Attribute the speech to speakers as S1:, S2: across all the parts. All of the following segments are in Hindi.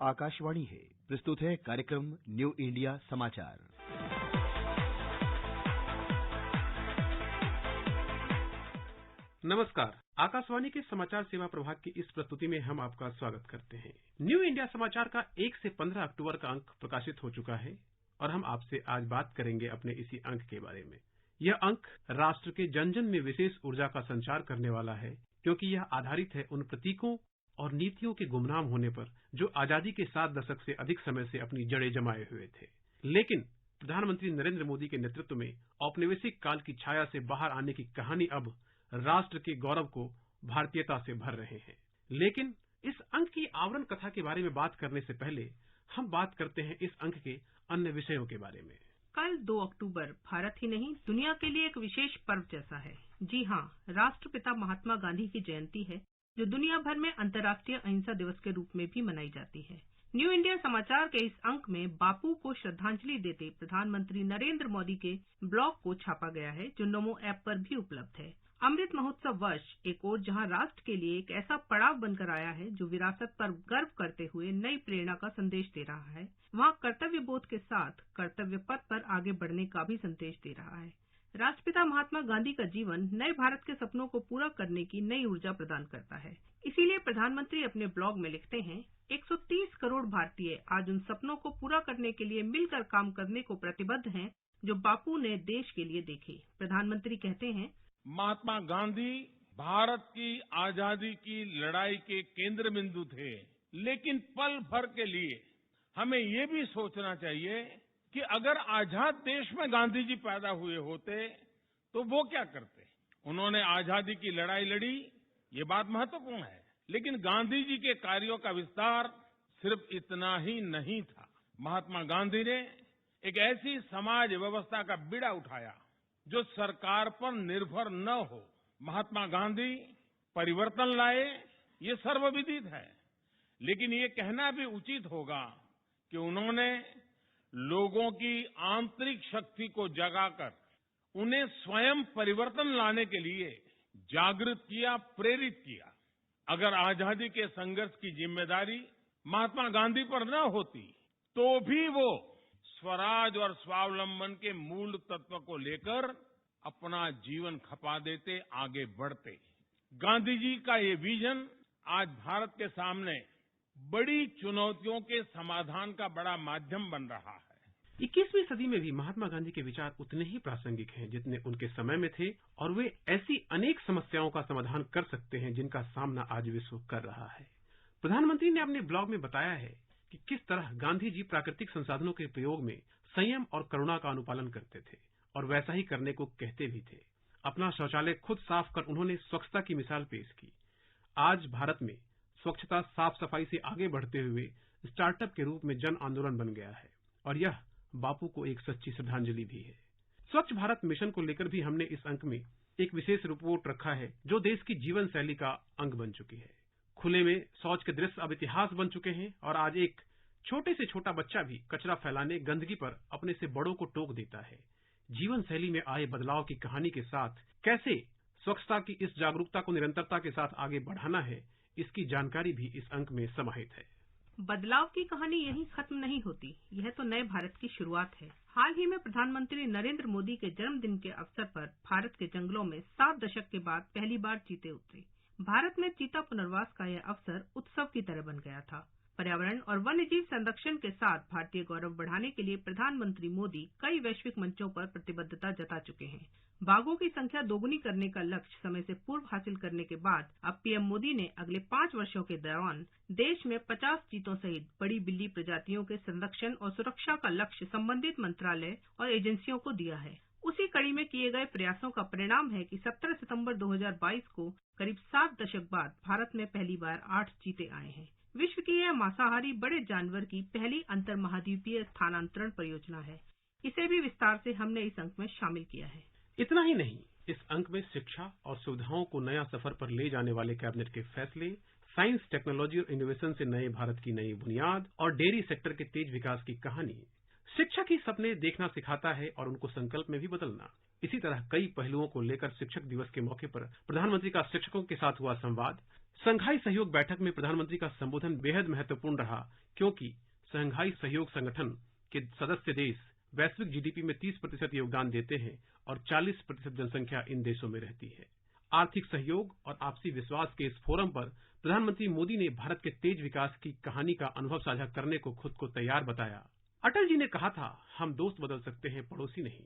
S1: आकाशवाणी है। प्रस्तुत है कार्यक्रम न्यू इंडिया समाचार।
S2: नमस्कार, आकाशवाणी के समाचार सेवा प्रभाग की इस प्रस्तुति में हम आपका स्वागत करते हैं। न्यू इंडिया समाचार का 1 से 15 अक्टूबर का अंक प्रकाशित हो चुका है और हम आपसे आज बात करेंगे अपने इसी अंक के बारे में। यह अंक राष्ट्र के जन जन में विशेष ऊर्जा का संचार करने वाला है, क्योंकि यह आधारित है उन प्रतीकों और नीतियों के गुमनाम होने पर जो आजादी के 7 दशक से अधिक समय से अपनी जड़ें जमाए हुए थे, लेकिन प्रधानमंत्री नरेंद्र मोदी के नेतृत्व में औपनिवेशिक काल की छाया से बाहर आने की कहानी अब राष्ट्र के गौरव को भारतीयता से भर रहे हैं। लेकिन इस अंक की आवरण कथा के बारे में बात करने से पहले हम बात करते हैं इस अंक के अन्य विषयों के बारे में।
S3: कल 2 अक्टूबर भारत ही नहीं दुनिया के लिए एक विशेष पर्व जैसा है। जी हाँ, राष्ट्रपिता महात्मा गांधी की जयंती है, जो दुनिया भर में अंतर्राष्ट्रीय अहिंसा दिवस के रूप में भी मनाई जाती है। न्यू इंडिया समाचार के इस अंक में बापू को श्रद्धांजलि देते प्रधानमंत्री नरेंद्र मोदी के ब्लॉग को छापा गया है, जो नमो ऐप पर भी उपलब्ध है। अमृत महोत्सव वर्ष एक और जहां राष्ट्र के लिए एक ऐसा पड़ाव बनकर आया है जो विरासत पर गर्व करते हुए नई प्रेरणा का संदेश दे रहा है, वहां कर्तव्य बोध के साथ कर्तव्य पथ पर आगे बढ़ने का भी संदेश दे रहा है। राष्ट्रपिता महात्मा गांधी का जीवन नए भारत के सपनों को पूरा करने की नई ऊर्जा प्रदान करता है। इसीलिए प्रधानमंत्री अपने ब्लॉग में लिखते हैं, 130 करोड़ भारतीय आज उन सपनों को पूरा करने के लिए मिलकर काम करने को प्रतिबद्ध हैं जो बापू ने देश के लिए देखे। प्रधानमंत्री कहते हैं,
S4: महात्मा गांधी भारत की आजादी की लड़ाई के केंद्र बिंदु थे, लेकिन पल भर के लिए हमें ये भी सोचना चाहिए कि अगर आजाद देश में गांधी जी पैदा हुए होते तो वो क्या करते। उन्होंने आजादी की लड़ाई लड़ी, ये बात महत्वपूर्ण है, लेकिन गांधी जी के कार्यों का विस्तार सिर्फ इतना ही नहीं था। महात्मा गांधी ने एक ऐसी समाज व्यवस्था का बीड़ा उठाया जो सरकार पर निर्भर न हो। महात्मा गांधी परिवर्तन लाए, ये सर्वविदित है, लेकिन ये कहना भी उचित होगा कि उन्होंने लोगों की आंतरिक शक्ति को जगाकर उन्हें स्वयं परिवर्तन लाने के लिए जागृत किया, प्रेरित किया। अगर आजादी के संघर्ष की जिम्मेदारी महात्मा गांधी पर न होती तो भी वो स्वराज और स्वावलंबन के मूल तत्व को लेकर अपना जीवन खपा देते, आगे बढ़ते। गांधी जी का ये विजन आज भारत के सामने बड़ी चुनौतियों के समाधान का बड़ा माध्यम बन रहा है।
S2: 21वीं सदी में भी महात्मा गांधी के विचार उतने ही प्रासंगिक हैं जितने उनके समय में थे, और वे ऐसी अनेक समस्याओं का समाधान कर सकते हैं जिनका सामना आज विश्व कर रहा है। प्रधानमंत्री ने अपने ब्लॉग में बताया है कि किस तरह गांधी जी प्राकृतिक संसाधनों के प्रयोग में संयम और करुणा का अनुपालन करते थे और वैसा ही करने को कहते भी थे। अपना शौचालय खुद साफ कर उन्होंने स्वच्छता की मिसाल पेश की। आज भारत में स्वच्छता साफ सफाई से आगे बढ़ते हुए स्टार्टअप के रूप में जन आंदोलन बन गया है, और यह बापू को एक सच्ची श्रद्धांजलि भी है। स्वच्छ भारत मिशन को लेकर भी हमने इस अंक में एक विशेष रिपोर्ट रखा है जो देश की जीवन शैली का अंग बन चुकी है। खुले में शौच के दृश्य अब इतिहास बन चुके हैं, और आज एक छोटे से छोटा बच्चा भी कचरा फैलाने, गंदगी पर अपने से बड़ों को टोक देता है। जीवन शैली में आए बदलाव की कहानी के साथ कैसे स्वच्छता की इस जागरूकता को निरंतरता के साथ आगे बढ़ाना है, इसकी जानकारी भी इस अंक में समाहित है।
S3: बदलाव की कहानी यहीं खत्म नहीं होती, यह तो नए भारत की शुरुआत है। हाल ही में प्रधानमंत्री नरेंद्र मोदी के जन्मदिन के अवसर पर भारत के जंगलों में 7 दशक के बाद पहली बार चीते उतरे। भारत में चीता पुनर्वास का यह अवसर उत्सव की तरह बन गया था। पर्यावरण और वन्यजीव संरक्षण के साथ भारतीय गौरव बढ़ाने के लिए प्रधानमंत्री मोदी कई वैश्विक मंचों पर प्रतिबद्धता जता चुके हैं। बाघों की संख्या दोगुनी करने का लक्ष्य समय से पूर्व हासिल करने के बाद अब पीएम मोदी ने अगले 5 वर्षों के दौरान देश में 50 चीतों सहित बड़ी बिल्ली प्रजातियों के संरक्षण और सुरक्षा का लक्ष्य संबंधित मंत्रालय और एजेंसियों को दिया है। उसी कड़ी में किए गए प्रयासों का परिणाम है कि 17 सितंबर 2022 को करीब 7 दशक बाद भारत में पहली बार 8 चीते आए हैं। विश्व की यह मांसाहारी बड़े जानवर की पहली अंतर महाद्वीपीय स्थानांतरण परियोजना है। इसे भी विस्तार से हमने इस अंक में शामिल किया है।
S2: इतना ही नहीं, इस अंक में शिक्षा और सुविधाओं को नया सफर पर ले जाने वाले कैबिनेट के फैसले, साइंस, टेक्नोलॉजी और इनोवेशन से नए भारत की नई बुनियाद और डेयरी सेक्टर के तेज विकास की कहानी। शिक्षा की सपने देखना सिखाता है और उनको संकल्प में भी बदलना। इसी तरह कई पहलुओं को लेकर शिक्षक दिवस के मौके पर प्रधानमंत्री का शिक्षकों के साथ हुआ संवाद, शंघाई सहयोग बैठक में प्रधानमंत्री का संबोधन बेहद महत्वपूर्ण रहा, क्योंकि शंघाई सहयोग संगठन के सदस्य देश वैश्विक जीडीपी में 30% योगदान देते हैं और 40% जनसंख्या इन देशों में रहती है। आर्थिक सहयोग और आपसी विश्वास के इस फोरम पर प्रधानमंत्री मोदी ने भारत के तेज विकास की कहानी का अनुभव साझा करने को खुद को तैयार बताया। अटल जी ने कहा था, हम दोस्त बदल सकते हैं, पड़ोसी नहीं।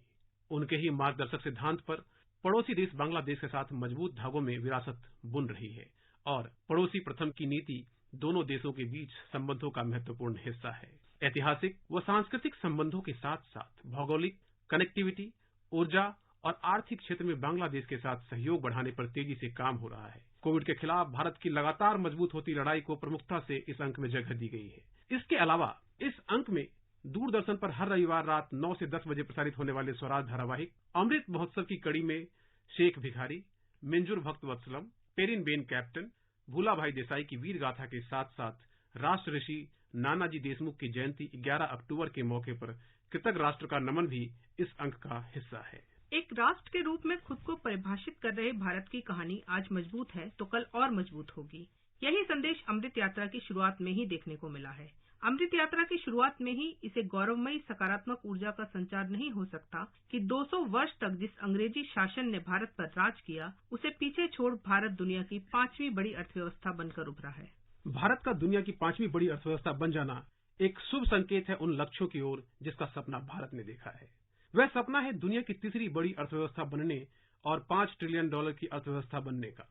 S2: उनके ही मार्गदर्शक सिद्धांत पर पड़ोसी देश बांग्लादेश के साथ मजबूत धागों में विरासत बुन रही है और पड़ोसी प्रथम की नीति दोनों देशों के बीच संबंधों का महत्वपूर्ण हिस्सा है। ऐतिहासिक व सांस्कृतिक संबंधों के साथ साथ भौगोलिक कनेक्टिविटी, ऊर्जा और आर्थिक क्षेत्र में बांग्लादेश के साथ सहयोग बढ़ाने पर तेजी से काम हो रहा है। कोविड के खिलाफ भारत की लगातार मजबूत होती लड़ाई को प्रमुखता से इस अंक में जगह दी गई है। इसके अलावा इस अंक में दूरदर्शन पर हर रविवार रात 9 से 10 बजे प्रसारित होने वाले स्वराज धारावाहिक अमृत महोत्सव की कड़ी में शेख भिखारी, मिंजुर भक्त वत्सलम, पेरिन बेन कैप्टन, भूला भाई देसाई की वीर गाथा के साथ साथ राष्ट्र ऋषि नानाजी देशमुख की जयंती 11 अक्टूबर के मौके पर कृतज्ञ राष्ट्र का नमन भी इस अंक का हिस्सा है।
S3: एक राष्ट्र के रूप में खुद को परिभाषित कर रहे भारत की कहानी आज मजबूत है तो कल और मजबूत होगी। यही संदेश अमृत यात्रा की शुरुआत में ही देखने को मिला है। अमृत यात्रा की शुरुआत में ही इसे गौरवमयी सकारात्मक ऊर्जा का संचार नहीं हो सकता कि 200 वर्ष तक जिस अंग्रेजी शासन ने भारत पर राज किया, उसे पीछे छोड़ भारत दुनिया की 5वीं बड़ी अर्थव्यवस्था बनकर उभरा है।
S2: भारत का दुनिया की 5वीं बड़ी अर्थव्यवस्था बन जाना एक शुभ संकेत है उन लक्ष्यों की ओर जिसका सपना भारत ने देखा है। वह सपना है दुनिया की तीसरी बड़ी अर्थव्यवस्था बनने और $5 ट्रिलियन की अर्थव्यवस्था बनने का।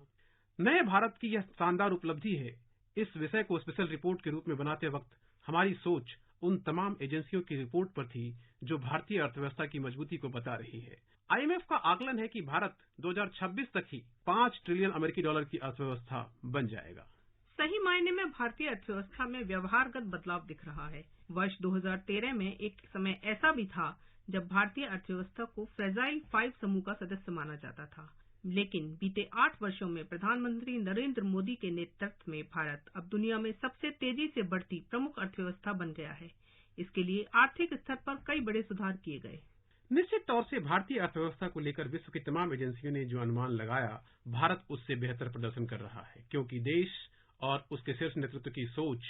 S2: नए भारत की यह शानदार उपलब्धि है। इस विषय को स्पेशल रिपोर्ट के रूप में बनाते वक्त हमारी सोच उन तमाम एजेंसियों की रिपोर्ट पर थी जो भारतीय अर्थव्यवस्था की मजबूती को बता रही है। IMF का आकलन है कि भारत 2026 तक ही $5 ट्रिलियन की अर्थव्यवस्था बन जाएगा।
S3: सही मायने में भारतीय अर्थव्यवस्था में व्यवहारगत बदलाव दिख रहा है। वर्ष 2013 में एक समय ऐसा भी था जब भारतीय अर्थव्यवस्था को फ्रेजाइल 5 समूह का सदस्य माना जाता था, लेकिन बीते 8 वर्षों में प्रधानमंत्री नरेंद्र मोदी के नेतृत्व में भारत अब दुनिया में सबसे तेजी से बढ़ती प्रमुख अर्थव्यवस्था बन गया है। इसके लिए आर्थिक स्तर पर कई बड़े सुधार किए गए।
S2: निश्चित तौर से भारतीय अर्थव्यवस्था को लेकर विश्व की तमाम एजेंसियों ने जो अनुमान लगाया, भारत उससे बेहतर प्रदर्शन कर रहा है, क्योंकि देश और उसके शीर्ष नेतृत्व की सोच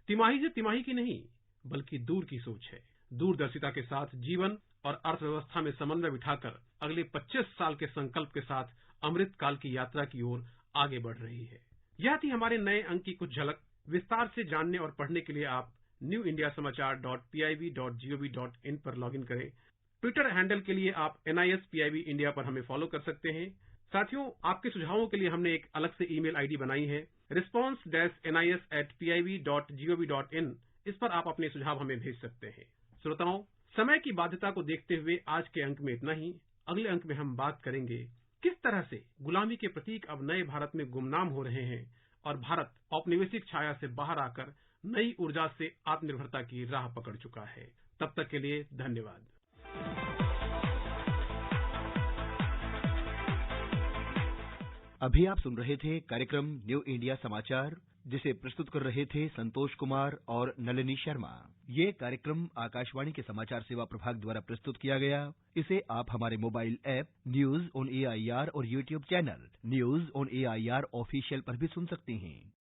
S2: तिमाही से तिमाही की नहीं बल्कि दूर की सोच है। दूरदर्शिता के साथ जीवन और अर्थव्यवस्था में समन्वय बिठाकर अगले 25 साल के संकल्प के साथ अमृत काल की यात्रा की ओर आगे बढ़ रही है। यह थी हमारे नए अंक की कुछ झलक। विस्तार से जानने और पढ़ने के लिए आप newindiasamachaar.pib.gov.in पर लॉगिन करें। ट्विटर हैंडल के लिए आप NISPIB इंडिया पर हमें फॉलो कर सकते हैं। साथियों, आपके सुझावों के लिए हमने एक अलग से ईमेल आईडी बनाई है, response-nis@pib.gov.in। इस पर आप अपने सुझाव हमें भेज सकते हैं। श्रोताओं, समय की बाध्यता को देखते हुए आज के अंक में इतना ही। अगले अंक में हम बात करेंगे किस तरह से गुलामी के प्रतीक अब नए भारत में गुमनाम हो रहे हैं और भारत औपनिवेशिक छाया से बाहर आकर नई ऊर्जा से आत्मनिर्भरता की राह पकड़ चुका है। तब तक के लिए धन्यवाद।
S1: अभी आप सुन रहे थे कार्यक्रम न्यू इंडिया समाचार, जिसे प्रस्तुत कर रहे थे संतोष कुमार और नलिनी शर्मा। ये कार्यक्रम आकाशवाणी के समाचार सेवा प्रभाग द्वारा प्रस्तुत किया गया। इसे आप हमारे mobile app news on AIR और YouTube channel news on AIR official पर भी सुन सकते हैं।